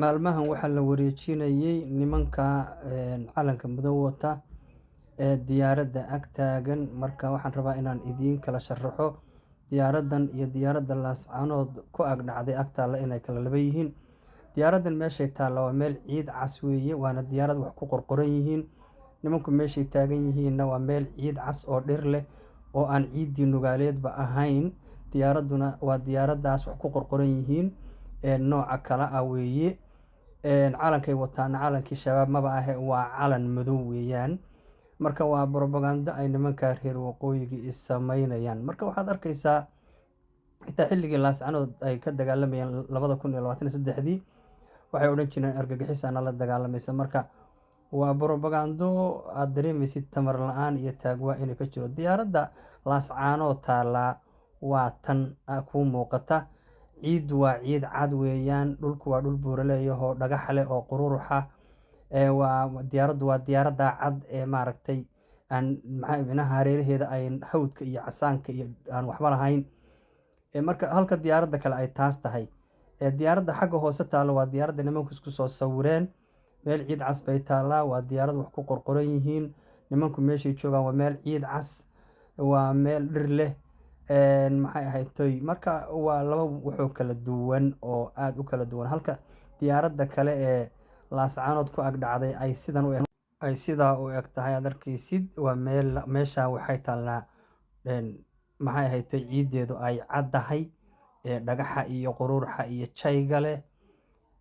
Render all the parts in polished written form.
Maalmahan waxaa la wareejinayay nimanka calanka madow wata ee diyaaradda ag taagan. Marka waxaan rabaa inaan idiin kala sharaxo diyaaraddan iyo diyaaradda laascaanood ku ag dhacday ag taalla inay kala laba yihiin. Diyaaraddan meeshay taalla waa meel ciid cas weeye, waana diyaarad wax ku qorqoran yihiin. Nimanku meeshay taagan yihiinna waa meel ciid cas oo dhir leh oo aan ciiddii nugaaleedba ahayn. Diyaaradduna waa diyaaraddaas wax ku qorqoran yihiin nooca kala ah weeye. Calankay wataana calankii shabaab maba ahe, waa calan madow weeyaan. Marka waa propaganda ay nimanka reer waqooyiga is samaynayaan. Marka waxaad arkaysaa xitaa xilligii laascaanood ay ka dagaalamayeen 2023 waxay odhan jireen argagixisaana la dagaalamaysa. Marka waa propagando aad dareemaysid tamar la-aan iyo taagwaa inay ka jiro. Diyaaradda laascaanood taallaa waa tan kuu muuqata. Ciiddu waa ciid cad weeyaan, dhulku waa dhul buuraleeyahoo dhagax leh oo qururuxa. Diyaaraddu waa diyaaradda cad ee maaragtay aan minaha hareeraheeda ay hawdka iyo casaanka iyo aan waxba lahayn. Marka halka diyaaradda kale ay taas tahay. Diyaaradda xagga hoose taalla waa diyaaradda nimanku isku soo sawireen. Meel ciid cas bay taallaa, waa diyaarad wax ku qorqoran yihiin. Nimanku meeshay joogaan waa meel ciid cas, waa meel dhir leh. Maxay ahayd toy marka waa laba wuxuu kala duwan oo aad u kala duwan. Halka diyaaradda kale ee laascaanood ku ag dhacday ay sidaa u eg tahay aad arkaysid. Waa meesha waxay taallaa maxay ahayd toy ciiddeedu ay caddahay dhagaxa iyo qururuxa iyo jayga leh.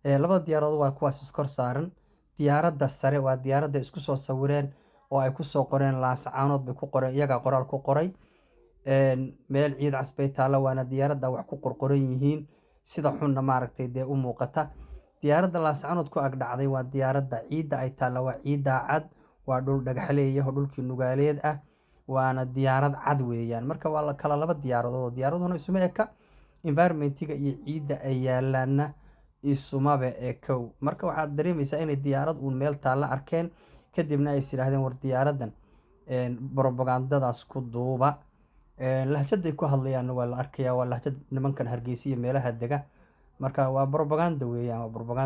Labada diyaaradood waa kuwaas iskor saaran. Diyaaradda sare waa diyaaradda isku soo sawireen oo ay ku soo qoreen laascaanood bay ku qoreen, iyagaa qoraal ku qoray. Meel ciid cas bay taalla, waana diyaaradda wax ku qorqoran yihiin sida xunna maaragtay dee u muuqata. Diyaaradda laascaanood ku ag dhacday waa diyaaradda ciidda ay taalla waa ciidda cad, waa dhul dhagaxleeyaho dhulkii nugaaleed ah, waana diyaarad cad weeyaan. Marka waa kala laba diyaaradood. Diyaaraduna isuma eka, environmentiga iyo ciidda ay yaalaana isumaba ekow. Marka waxaad dareemaysaa inay diyaarad uun meel taalla arkeen, kadibna ay is yiraahdeen war diyaaraddan propagandadaas ku duuba. Lahjaday ku hadlayaanna waa la arkayaa, waa lahjad nimankan Hargeysa iyo meelaha dega. Marka waa propaganda weeyaan, waa propaganda.